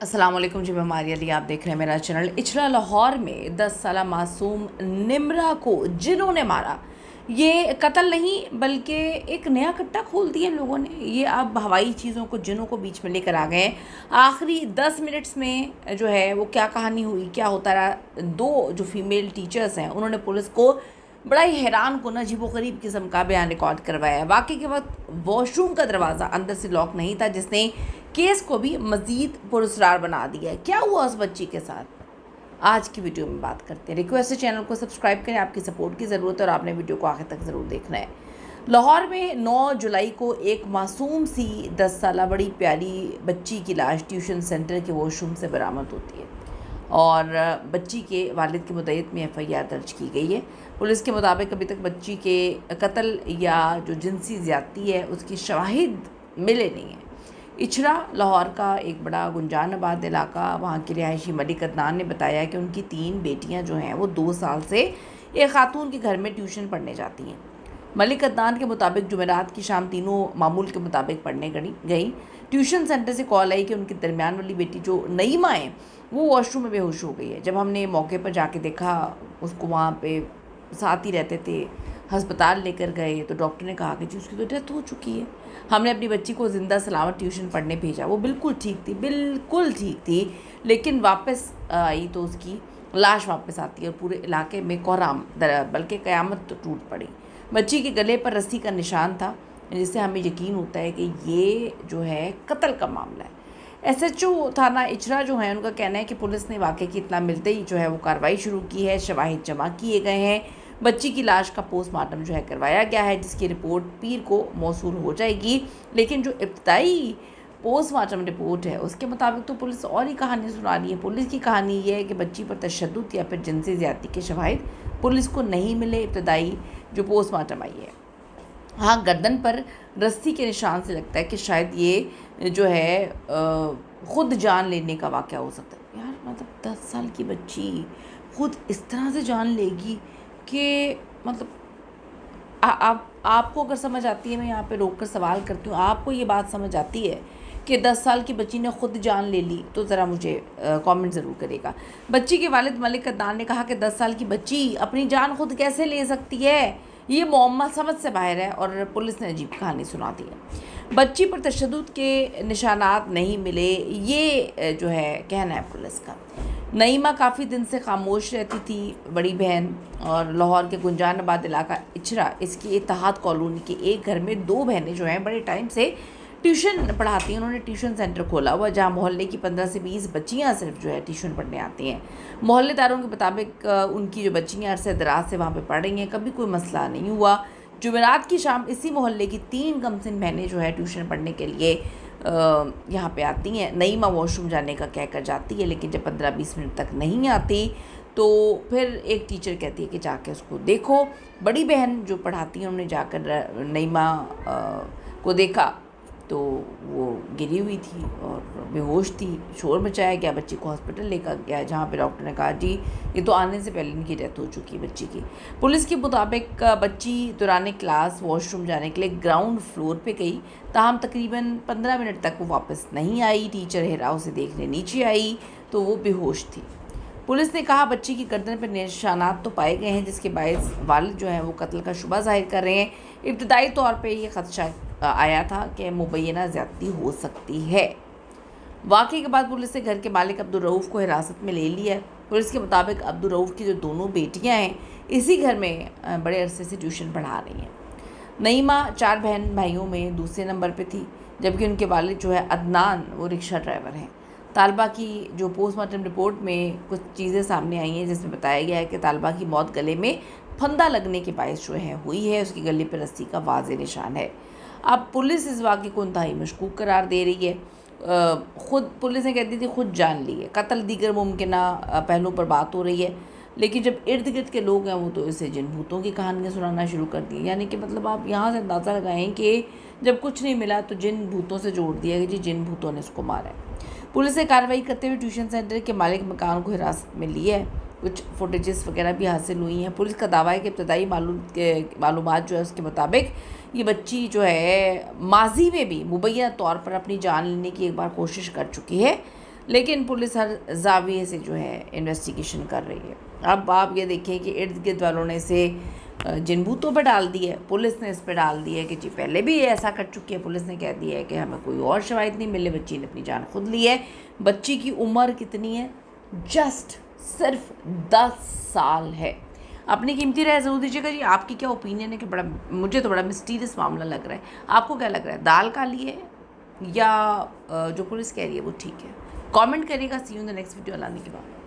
अस्सलाम वालेकुम जी, मैं मारिया अली, आप देख रहे हैं मेरा चैनल। इचरा लाहौर में 10 साला मासूम निम्रा को जिन्होंने मारा, ये कत्ल नहीं बल्कि एक नया कट्टा खोल दिया लोगों ने। ये अब हवाई चीज़ों को, जिनों को बीच में लेकर आ गए हैं। आखिरी 10 मिनट्स में जो है वो क्या कहानी हुई, क्या होता रहा। दो जो फीमेल टीचर्स हैं उन्होंने पुलिस को बड़ा ही हैरान कुन अजीबोगरीब किस्म का बयान रिकॉर्ड करवाया। वाकई के वक्त वॉशरूम का दरवाज़ा अंदर से लॉक नहीं था, जिसने केस को भी मज़ीद पुरस्कार बना दिया है। क्या हुआ उस बच्ची के साथ, आज की वीडियो में बात करते हैं। रिक्वेस्ट है चैनल को सब्सक्राइब करें, आपकी सपोर्ट की ज़रूरत है और आपने वीडियो को आखिर तक ज़रूर देखना है। लाहौर में 9 जुलाई को एक मासूम सी 10 साला बड़ी प्यारी बच्ची की लाश ट्यूशन सेंटर के वॉशरूम से बरामद होती है और बच्ची के वालिद की मुद्दत में FIR दर्ज की गई है। पुलिस के मुताबिक अभी तक बच्ची के कत्ल या जो जिनसी ज़्यादती है उसकी शवाहिद मिले नहीं हैं। इचरा लाहौर का एक बड़ा गुंजान आबाद इलाका, वहाँ के रिहायशी मलिक अदनान ने बताया कि उनकी 3 बेटियाँ जो हैं वो 2 साल से एक खातून के घर में ट्यूशन पढ़ने जाती हैं। मलिक अदनान के मुताबिक जुमेरात की शाम तीनों मामूल के मुताबिक पढ़ने गई। ट्यूशन सेंटर से कॉल आई कि उनकी दरमियान वाली बेटी जो नईमा है वो वॉशरूम में बेहोश हो गई है। जब हमने मौके पर जाके देखा, उसको वहाँ पे साथ ही रहते थे, अस्पताल लेकर गए तो डॉक्टर ने कहा कि जी उसकी तो डेथ हो चुकी है। हमने अपनी बच्ची को ज़िंदा सलामत ट्यूशन पढ़ने भेजा। वो बिल्कुल ठीक थी, लेकिन वापस आई तो उसकी लाश वापस आती है और पूरे इलाके में कोहराम बल्कि क़यामत तो टूट पड़ी। बच्ची के गले पर रस्सी का निशान था, जिससे हमें यकीन होता है कि ये जो है कत्ल का मामला है। SHO थाना इचरा जो है उनका कहना है कि पुलिस ने वाक़े की इत्तला मिलते ही जो है वो कार्रवाई शुरू की है। शवाहिद जमा किए गए हैं। बच्ची की लाश का पोस्टमार्टम जो है करवाया गया है, जिसकी रिपोर्ट पीर को मौसूल हो जाएगी। लेकिन जो इब्तदाई पोस्टमार्टम रिपोर्ट है उसके मुताबिक तो पुलिस और ही कहानी सुना रही है। पुलिस की कहानी ये है कि बच्ची पर तशद्दुद या फिर जिनसी ज़्यादती के शवाहिद पुलिस को नहीं मिले। इब्तदाई जो पोस्टमार्टम आई है, हाँ, गर्दन पर रस्सी के निशान से लगता है कि शायद ये जो है ख़ुद जान लेने का वाक़या हो सकता है। यार मतलब 10 साल की बच्ची ख़ुद इस तरह से जान लेगी कि मतलब आपको अगर समझ आती है, मैं यहाँ पे रोक कर सवाल करती हूँ, आपको ये बात समझ आती है कि 10 साल की बच्ची ने ख़ुद जान ले ली, तो ज़रा मुझे कमेंट ज़रूर करेगा। बच्ची के वालिद मलिक अदनान ने कहा कि 10 साल की बच्ची अपनी जान खुद कैसे ले सकती है, ये मुअम्मा समझ से बाहर है और पुलिस ने अजीब कहानी सुना दी है। बच्ची पर तशद्दुद के निशानात नहीं मिले, ये जो है कहना है पुलिस का। नईमा काफ़ी दिन से खामोश रहती थी, बड़ी बहन, और लाहौर के गुंजान आबाद इलाका इचरा, इसकी इत्तेहाद कॉलोनी के एक घर में 2 बहनें जो हैं बड़े टाइम से ट्यूशन पढ़ाती हैं। उन्होंने ट्यूशन सेंटर खोला हुआ जहाँ मोहल्ले की 15 से 20 बच्चियाँ सिर्फ जो है ट्यूशन पढ़ने आती हैं। मोहल्लेदारों के मुताबिक उनकी जो बच्चियाँ अरसे दराज से वहाँ पे पढ़ रही हैं, कभी कोई मसला नहीं हुआ। जुमेरात की शाम इसी मोहल्ले की 3 कमसिन बहनें जो है ट्यूशन पढ़ने के लिए यहाँ पे आती हैं। नईमा वॉशरूम जाने का कहकर जाती है, लेकिन जब 15-20 मिनट तक नहीं आती तो फिर एक टीचर कहती है कि जाके उसको देखो। बड़ी बहन जो पढ़ाती हैं उन्होंने जाकर नईमा को देखा तो वो गिरी हुई थी और बेहोश थी। शोर मचाया गया, बच्ची को हॉस्पिटल लेकर गया, जहाँ पे डॉक्टर ने कहा जी ये तो आने से पहले इनकी डेथ हो चुकी है बच्ची की। पुलिस के मुताबिक बच्ची दौरान क्लास वॉशरूम जाने के लिए ग्राउंड फ्लोर पे गई, ताहम तकरीबन 15 मिनट तक वो वापस नहीं आई। टीचर हेराव से देखने नीचे आई तो वो बेहोश थी। पुलिस ने कहा बच्ची की गर्दन पर निशानात तो पाए गए हैं, जिसके बायस वालिद जो है वो कत्ल का शुबा जाहिर कर रहे हैं। इब्तदाई तौर पे ये खदशा आया था कि मुबैना ज़्यादती हो सकती है। वाक़े के बाद पुलिस ने घर के मालिक अब्दुल रऊफ़ को हिरासत में ले लिया। पुलिस के मुताबिक अब्दुल रऊफ़ की जो 2 बेटियां हैं इसी घर में बड़े अरसे से ट्यूशन पढ़ा रही हैं। नईमा 4 बहन भाइयों में दूसरे नंबर पे थी, जबकि उनके वालिद जो है अदनान वो रिक्शा ड्राइवर हैं। तालबा की जो पोस्टमार्टम रिपोर्ट में कुछ चीज़ें सामने आई हैं, जिसमें बताया गया है कि तालबा की मौत गले में फंदा लगने के बायस जो है हुई है। उसके गले पर रस्सी का वाज़ेह निशान है। अब पुलिस इस वाक़े को इंतहाई मशकूक करार दे रही है। ख़ुद पुलिस ने कहती थी खुद जान ली है, कत्ल दीगर मुमकिन पहलुओं पर बात हो रही है, लेकिन जब इर्द गिर्द के लोग हैं वो तो इसे जिन भूतों की कहानियाँ सुनाना शुरू कर दी। यानी कि मतलब आप यहाँ से अंदाज़ा लगाएं कि जब कुछ नहीं मिला तो जिन भूतों से जोड़ दिया कि जी जिन भूतों ने इसको मारा है। पुलिस ने कार्रवाई करते हुए ट्यूशन सेंटर के मालिक मकान को हिरासत में लिया है। कुछ फुटेजेस वगैरह भी हासिल हुई हैं। पुलिस का दावा है कि इब्तदाई मालूमात जो है उसके मुताबिक ये बच्ची जो है माजी में भी मुबैना तौर पर अपनी जान लेने की एक बार कोशिश कर चुकी है। लेकिन पुलिस हर ज़ाविये से जो है इन्वेस्टिगेशन कर रही है। अब आप ये देखिए कि इर्द गिर्द वालों ने इसे जिन भूतों पर डाल दी है, पुलिस ने इस पर डाल दी है कि जी पहले भी ये ऐसा कर चुकी है। पुलिस ने कह दिया है कि हमें कोई और शवाहिद नहीं मिले, बच्ची ने अपनी जान खुद ली है। बच्ची की उम्र कितनी है? जस्ट सिर्फ 10 साल है। अपनी कीमती राय ज़रूर दीजिएगा जी, आपकी क्या ओपिनियन है? कि बड़ा, मुझे तो बड़ा मिस्टीरियस मामला लग रहा है। आपको क्या लग रहा है, दाल काली है या जो पुलिस कह रही है वो ठीक है? कमेंट करिएगा। See you in the next video. अल्लाह के बाद।